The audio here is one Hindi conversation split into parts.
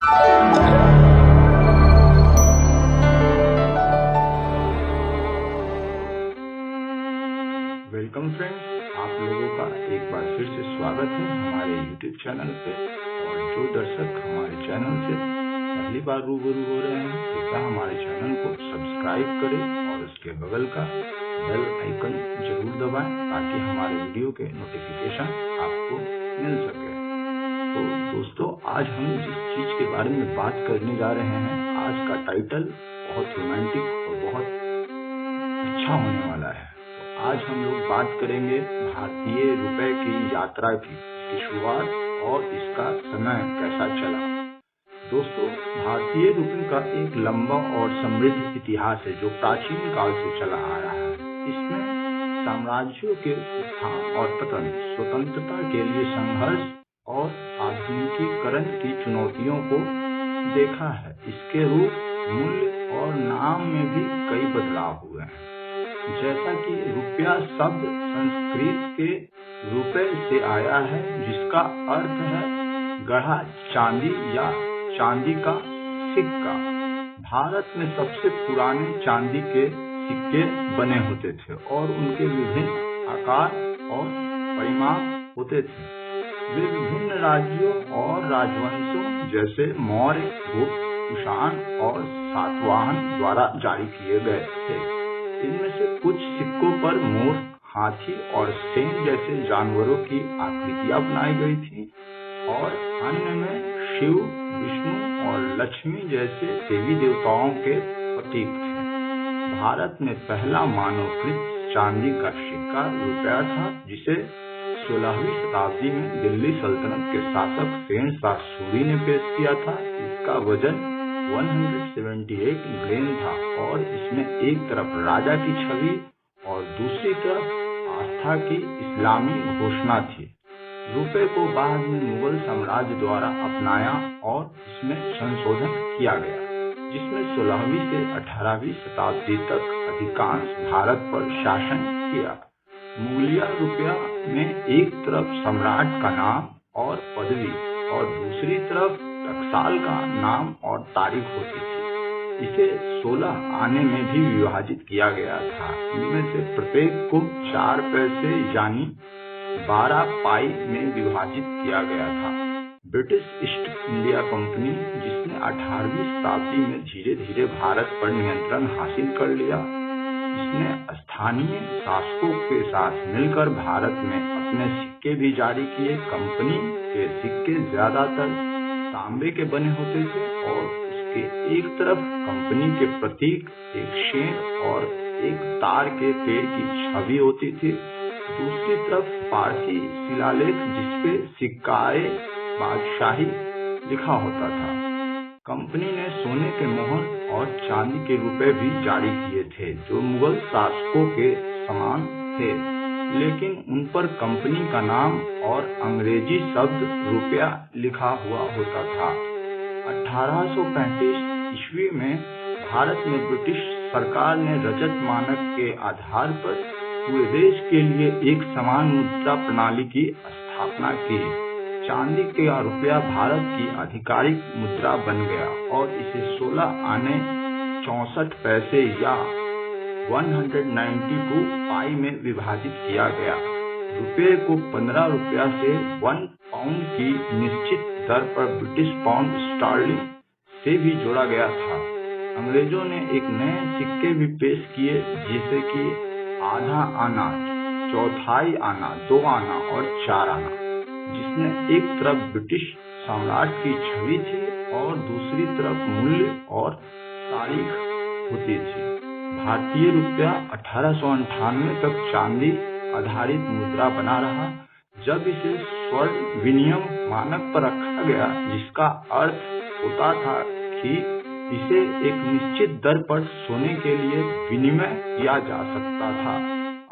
वेलकम फ्रेंड्स, आप लोगों का एक बार फिर से स्वागत है हमारे YouTube चैनल पे। और जो दर्शक हमारे चैनल से पहली बार रूबरू हो रहे हैं, कृपया हमारे चैनल को सब्सक्राइब करें और उसके बगल का बेल आइकन जरूर दबाएं ताकि हमारे वीडियो के नोटिफिकेशन आपको मिल सके। तो दोस्तों, आज हम जिस चीज के बारे में बात करने जा रहे हैं, आज का टाइटल बहुत रोमांटिक और बहुत अच्छा होने वाला है। आज हम लोग बात करेंगे भारतीय रुपए की यात्रा की, इसकी शुरुआत और इसका समय कैसा चला। दोस्तों, भारतीय रुपए का एक लंबा और समृद्ध इतिहास है जो प्राचीन काल से चला आ रहा है। इसमें साम्राज्यों के उत्थान और पतन, स्वतंत्रता के लिए संघर्ष और आधुनिकीकरण की चुनौतियों को देखा है। इसके रूप, मूल्य और नाम में भी कई बदलाव हुए हैं। जैसा कि रुपया शब्द संस्कृत के रुपए से आया है, जिसका अर्थ है गढ़ा चांदी या चांदी का सिक्का। भारत में सबसे पुराने चांदी के सिक्के बने होते थे और उनके विभिन्न आकार और परिमाप होते थे। वे विभिन्न राज्यों और राजवंशों जैसे मौर्य, गुप्त, कुषाण और सातवाहन द्वारा जारी किए गए थे। इनमें से कुछ सिक्कों पर मोर, हाथी और शेर जैसे जानवरों की आकृतियां बनाई गई थी और अन्य में शिव, विष्णु और लक्ष्मी जैसे देवी देवताओं के प्रतीक थे। भारत में पहला मानवकृत चांदी का सिक्का रुपया था, जिसे 16वीं शताब्दी में दिल्ली सल्तनत के शासक शहंशाह सूरी ने पेश किया था। इसका वजन 178 ग्रेन था और इसमें एक तरफ राजा की छवि और दूसरी तरफ आस्था की इस्लामी घोषणा थी। रुपए को बाद में मुगल साम्राज्य द्वारा अपनाया और इसमें संशोधन किया गया, जिसमें 16वीं से 18वीं शताब्दी तक अधिकांश भारत पर शासन किया। मुगलिया रुपया में एक तरफ सम्राट का नाम और पदवी और दूसरी तरफ टकसाल का नाम और तारीख होती थी। इसे 16 आने में भी विभाजित किया गया था। इनमें से प्रत्येक को 4 पैसे यानी 12 पाई में विभाजित किया गया था। ब्रिटिश ईस्ट इंडिया कंपनी, जिसने 18वीं शताब्दी में धीरे धीरे भारत पर नियंत्रण हासिल कर लिया, इसने स्थानीय शासकों के साथ मिलकर भारत में अपने सिक्के भी जारी किए। कंपनी के सिक्के ज्यादातर तांबे के बने होते थे और उसके एक तरफ कंपनी के प्रतीक, एक शेर और एक तार के पेड़ की छवि होती थी। दूसरी तरफ पारसी शिलालेख, जिसपे सिक्काए बादशाही लिखा होता था। कंपनी ने सोने के मोहर और चांदी के रुपए भी जारी किए थे, जो मुगल शासकों के समान थे, लेकिन उन पर कंपनी का नाम और अंग्रेजी शब्द रुपया लिखा हुआ होता था। 1835 ईस्वी में भारत में ब्रिटिश सरकार ने रजत मानक के आधार पर पूरे देश के लिए एक समान मुद्रा प्रणाली की स्थापना की। चांदी का रुपया भारत की आधिकारिक मुद्रा बन गया और इसे 16 आने 64 पैसे या 192 पाई में विभाजित किया गया। रुपये को 15 रुपया से 1 पाउंड की निश्चित दर पर ब्रिटिश पाउंड स्टर्लिंग से भी जोड़ा गया था। अंग्रेजों ने एक नए सिक्के भी पेश किए, जैसे कि आधा आना, चौथाई आना, 2 आना और 4 आना, जिसमें एक तरफ ब्रिटिश सम्राट की छवि थी और दूसरी तरफ मूल्य और तारीख होती थी। भारतीय रुपया 1898 तक चांदी आधारित मुद्रा बना रहा, जब इसे स्वर्ण विनिमय मानक पर रखा गया, जिसका अर्थ होता था कि इसे एक निश्चित दर पर सोने के लिए विनिमय किया जा सकता था।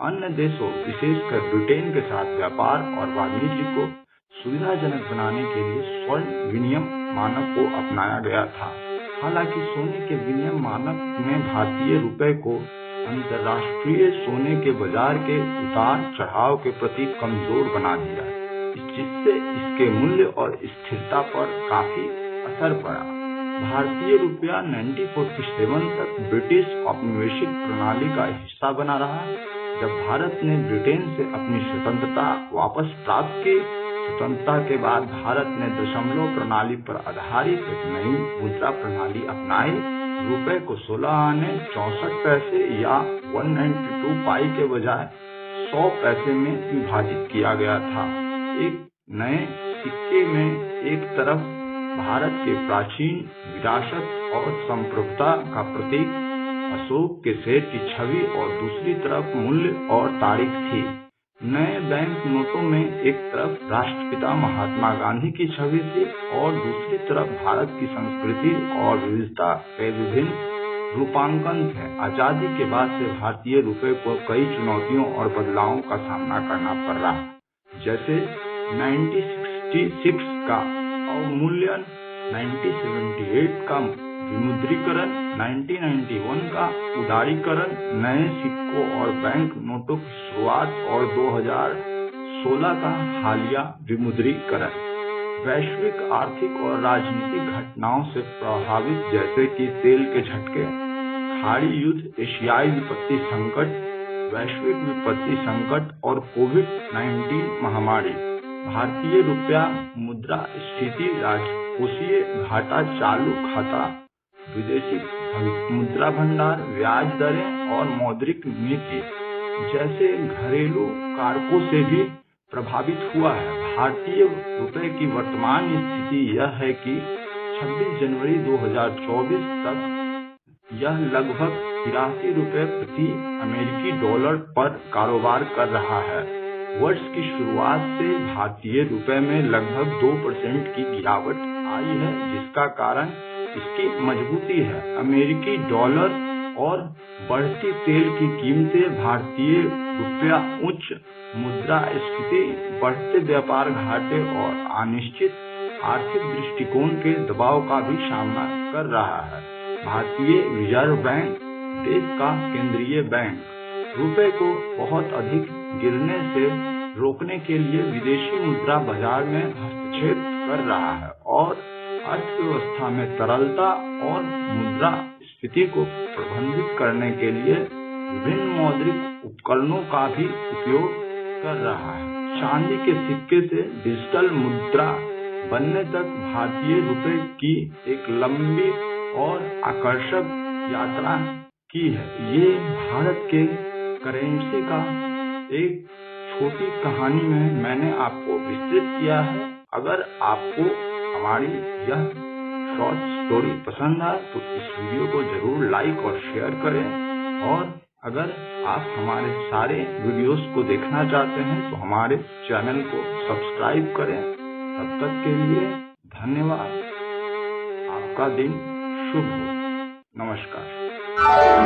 अन्य देशों, विशेषकर ब्रिटेन के साथ व्यापार और वाणिज्य को सुविधाजनक बनाने के लिए स्वर्ण विनिमय मानक को अपनाया गया था। हालांकि सोने के विनिमय मानक ने भारतीय रुपए को अंतर्राष्ट्रीय सोने के बाजार के उतार चढ़ाव के प्रति कमजोर बना दिया, जिससे इसके मूल्य और स्थिरता पर काफी असर पड़ा। भारतीय रुपया 1947 तक ब्रिटिश औपनिवेशिक प्रणाली का हिस्सा बना रहा। जब भारत ने ब्रिटेन से अपनी स्वतंत्रता वापस प्राप्त की, स्वतंत्रता के बाद भारत ने दशमलव प्रणाली पर आधारित एक नई मुद्रा प्रणाली अपनाई। रुपए को 16 आने 64 पैसे या 192 पाई के बजाय 100 पैसे में विभाजित किया गया था। एक नए सिक्के में एक तरफ भारत के प्राचीन विरासत और संप्रभुता का प्रतीक अशोक के शेर की छवि और दूसरी तरफ मूल्य और तारीख थी। नए बैंक नोटों में एक तरफ राष्ट्रपिता महात्मा गांधी की छवि थी और दूसरी तरफ भारत की संस्कृति और विविधता के विभिन्न रूपांकन थे। आजादी के बाद से भारतीय रुपए को कई चुनौतियों और बदलावों का सामना करना पड़ रहा, जैसे 1966 का अवमूल्यन, 1978 का विमुद्रीकरण, 1991 का उदारीकरण, नए सिक्कों और बैंक नोटों की शुरुआत और 2016 का हालिया विमुद्रीकरण। वैश्विक आर्थिक और राजनीतिक घटनाओं से प्रभावित, जैसे कि तेल के झटके, खाड़ी युद्ध, एशियाई विपत्ति संकट, वैश्विक विपत्ति संकट और कोविड-19 महामारी, भारतीय रुपया मुद्रा स्फीति, राजकोषीय घाटा, चालू खाता, विदेशी मुद्रा भंडार, ब्याज दरें और मौद्रिक नीति जैसे घरेलू कारकों से भी प्रभावित हुआ है। भारतीय रुपए की वर्तमान स्थिति यह है कि 26 जनवरी 2024 तक यह लगभग 83 रुपए प्रति अमेरिकी डॉलर पर कारोबार कर रहा है। वर्ष की शुरुआत से भारतीय रुपए में लगभग 2% की गिरावट आई है, जिसका कारण इसकी मजबूती है। अमेरिकी डॉलर और बढ़ती तेल की कीमतें, भारतीय रुपया उच्च मुद्रास्फीति, बढ़ते व्यापार घाटे और अनिश्चित आर्थिक दृष्टिकोण के दबाव का भी सामना कर रहा है। भारतीय रिजर्व बैंक, देश का केंद्रीय बैंक, रुपए को बहुत अधिक गिरने से रोकने के लिए विदेशी मुद्रा बाजार में हस्तक्षेप कर रहा है और अर्थव्यवस्था में तरलता और मुद्रा स्फीति को प्रबंधित करने के लिए विभिन्न मौद्रिक उपकरणों का भी उपयोग कर रहा है। चांदी के सिक्के से डिजिटल मुद्रा बनने तक भारतीय रुपए की एक लंबी और आकर्षक यात्रा की है। ये भारत के करेंसी का एक छोटी कहानी में मैंने आपको विस्तृत किया है। अगर आपको हमारी यह शॉर्ट स्टोरी पसंद आए तो इस वीडियो को जरूर लाइक और शेयर करें, और अगर आप हमारे सारे वीडियोस को देखना चाहते हैं तो हमारे चैनल को सब्सक्राइब करें। तब तक के लिए धन्यवाद। आपका दिन शुभ हो। नमस्कार।